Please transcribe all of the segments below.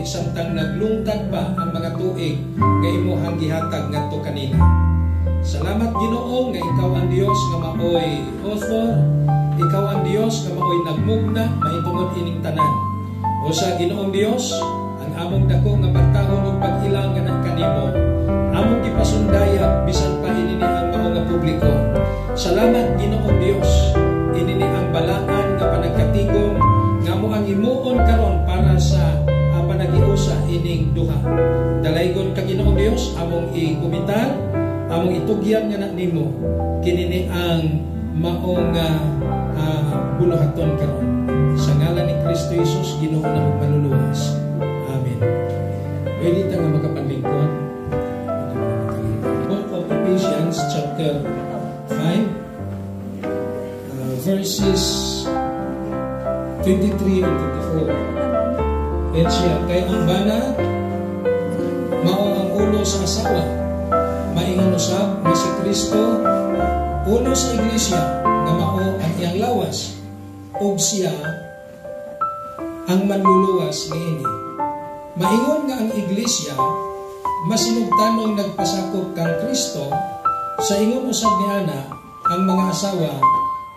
samtang naglungtad pa ang mga tuig nga imuhang gihatag ngadto kanina. Salamat Ginoo nga ikaw ang Dios nga maoy author, ikaw ang Dios nga maoy nagmugna mahitungod ining tanan. O sa Ginoong Dios, ang among dako nga pagtahon ug pag-ilang nga kanimo, among gipasundayag bisan pa ini ang mao nga publiko. Salamat Ginoong Dios, ini ang balaan nga panagkatigom nga mo ang imuon karon para sa panagiusa ining duha. Dalaygon ka Ginoong Dios, among ikumitan, among itugyan nga nimo kini ang maong buluhaton karon. Sa ngalan ni Kristo Jesus, Ginoo na magmanuluwas. Amen. Pwede ta nga makapaglingkod. Book of Ephesians chapter 5 verses 23 and 24. Etya, kay ang bana mao ang ulo sa asawa, maingon usab nga si Kristo ulo sa iglesia nga mao ang iyang lawas, ug siya ang manluluwas niini. Maingon nga ang iglesia masinugtanong nagpasakop kang Kristo, sa ingon usab niana ang mga asawa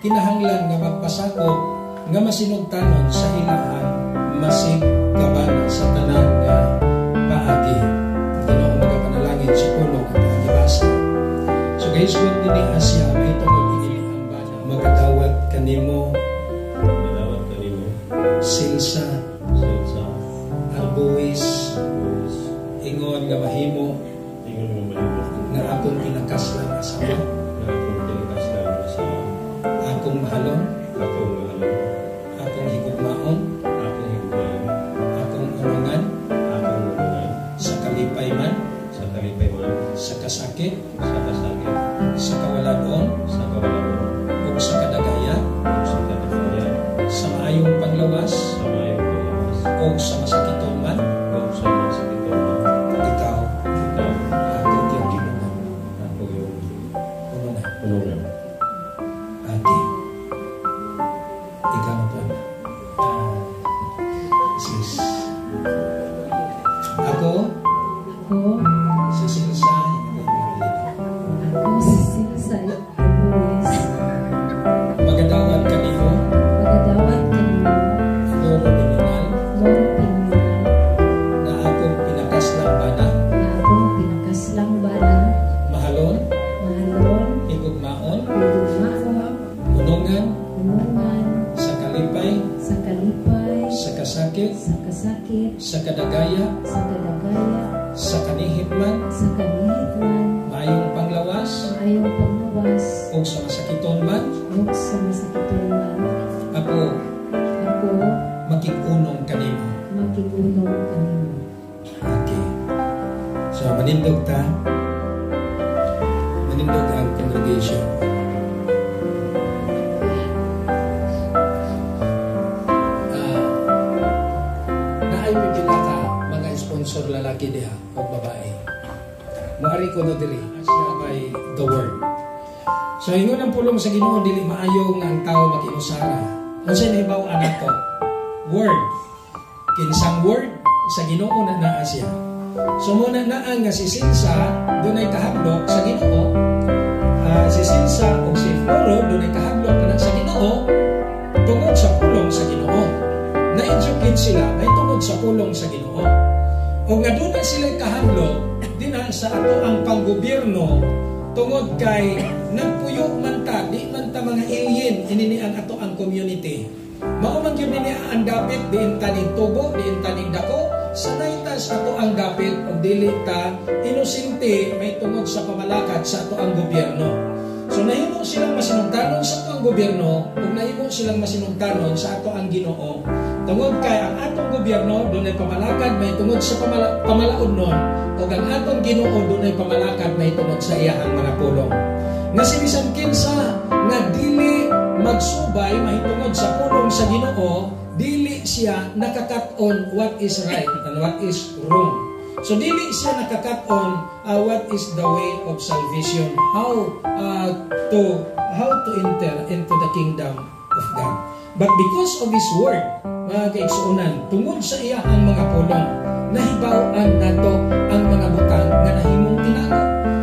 kinahanglan nga magpasakop nga masinugtanon sa ilahan masig kabana sa tanan nga paagi. Ginoo magapanalangin sa pulong at nagibasa. So guys, kung dini Asya may tungod ini ang bana magadawat kanimo Silsa Arbuis ingon nga mahimo nga akong pinakaslan asawa, akong mahalon, akong higugmaon, akong ulungan, sa kalipay man, sa kasakit, sa kawaladon, ug sa kadagaya, sa maayong panglawas, ug sa masakiton man, ikaw akong tiyang Ginoo. Ate, ikaw na po. Sis. Ako si Silsa. Magadawat kanimo. Loro Piminal. Na akong pinakaslang bana. Mahalon. Higugmaon. Unungan. Sa kalipay. Sa kasakit. Sa kadagaya. Sa kanihitman. Maayong panglawas. Ug sa masakiton man. Ako makikunong kanimo. Okay. So manindog ta. Manindog ang congregation. Naay pipila ka mga sponsor lalaki diha o babae. Maari ko no diri siya by the word. So ingon ang pulong sa Ginoo dili maayo nga ang tao makiusara. Unsay nahibaw anak ko? Word. Kinsang word sa Ginoo na naa siya. So muna naa nga si Silsa dunay kahadlok sa Ginoo. Si Silsa o si Floro dunay kahadlok na sa Ginoo tungod sa pulong sa Ginoo. Na-educate sila may tungod sa pulong sa Ginoo. O nga dunay sila kahadlok dinha sa ato ang panggobyerno tungod kay nagpuyo man ta, di man ta mga alien inini ang ato ang community. Mao man gyud ni ang dapit diin taning tubo, diin taning dako, sanay ta sa ato ang dapit ug dili ta inosente may tungod sa pamalakad sa ato ang gobyerno. So nahimo silang masinugtanon sa ato ang gobyerno ug nahimo silang masinugtanon sa ato ang Ginoo. Tungod kay ang atong gobyerno dunay pamalakad may tungod sa pamalaudnon ug ang atong Ginoo dunay pamalakad may tungod sa iyang mga pulong. Nga si bisan kinsa nga dili magsubay mahitungod sa pulong sa Ginoo, dili siya nakakat-on what is right and what is wrong. So dili siya nakakat-on what is the way of salvation, how to enter into the kingdom of God. But because of His word, mga kaigsuunan, tungod sa iya ang mga pulong, nahibaw-an nato ang mga butang nga nahimong tinago.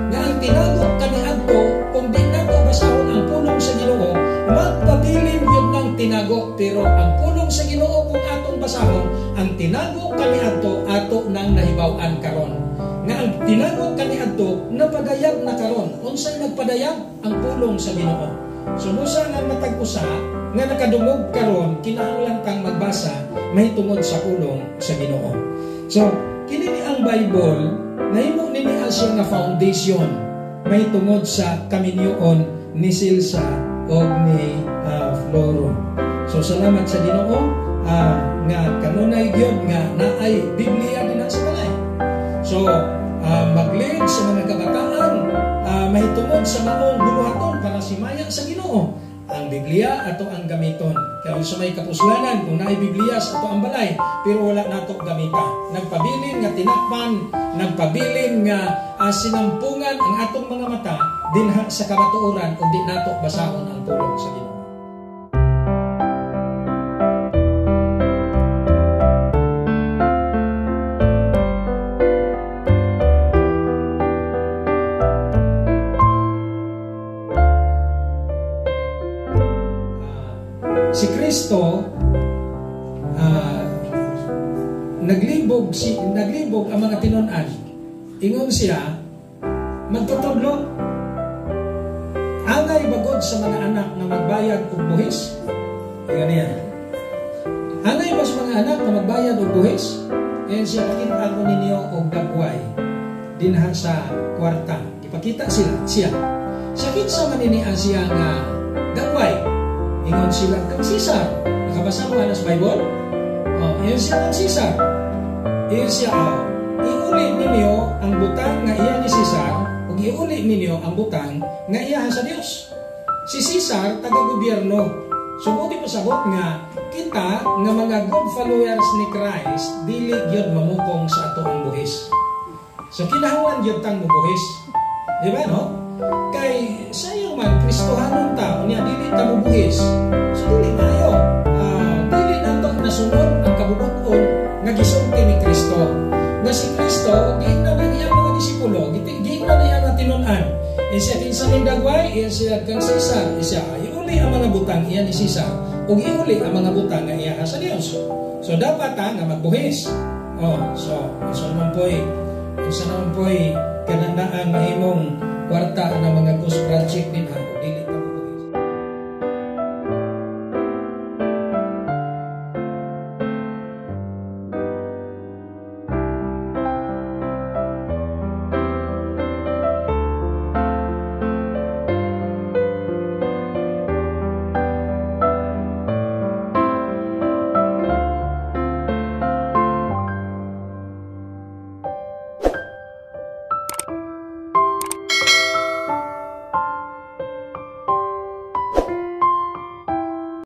Nga ang tinago kaniadto, kung di nato basahon ang pulong sa Ginoo, magpabilin yun ng tinago. Pero ang pulong sa Ginoo kung atong basahon, ang tinago kaniadto ato nang nahibaw-an karon. Nga ang tinago kaniadto napadayag na karon. Unsay nagpadayag? Ang pulong sa Ginoo. So busa nga matag-usa nga nakadungog karon, kinahanglan tang magbasa mahitungod sa pulong sa Ginoo. So kini ang Bible nahimo nini siya nga foundation mahitungod sa kaminyoon ni Silsa o ni Floro. So salamat sa Ginoo nga kanunay gyud nga naay Biblia dinha sa balay. So mag-lead sa mga kabataan mahitungod sa maong buluhaton para simaya sa Ginoo. Ang Biblia ato ang gamiton. Kaya sa may kapuslanan, kung naay Biblia sa ato ang balay, pero wala nato gamita. Nagpabilin nga tinakpan, nagpabilin nga sinampungan ang atong mga mata dinha sa kamatuoran kung di nato basahon ang pulong sa Ginoo. Si Kristo naglibog ang mga tinun-an. Ingon siya magtutudlo. Angay bagod sa mga anak na magbayad og buhis. Ganyan. Angay ba sa mga anak na magbayad og buhis? Kaya siya pakita ko ninyo og dagway dinha sa kwarta. Ipakita siya. Sa kinsa man ini siya nga dagway. Ingon sila kang Caesar. Nakabasa mo sa Bible? Iyon siya kang Caesar. Iyon siya, iuli ninyo ang butang nga iya ni Caesar, o iuli ninyo ang butang nga iya sa Dios. Si Caesar, taga-gobyerno. So, kung di pasabot nga, kita nga mga good followers ni Christ, dili gyud mamukong sa ato ang buhis. So, kinahanglan gyud tang mubuhis. Di ba, no? Kay sayo man Kristohanon ta unya dili ta mubuhis. So dili maayo. Dili nato nasunod ang kabubuton nga gisulti ni Kristo. Nga si Kristo giingnan na niya mga disipulo, giingnan na niya nga tinun-an. Siya kinsa ning dagway, siya kang Caesar, siya iuli ang mga butang iya ni Caesar ug iuli ang mga butang nga iya sa Dios. So dapat nga magbuhis. So naman po'y kanandaan mahimong kwarta ng mga ghost project din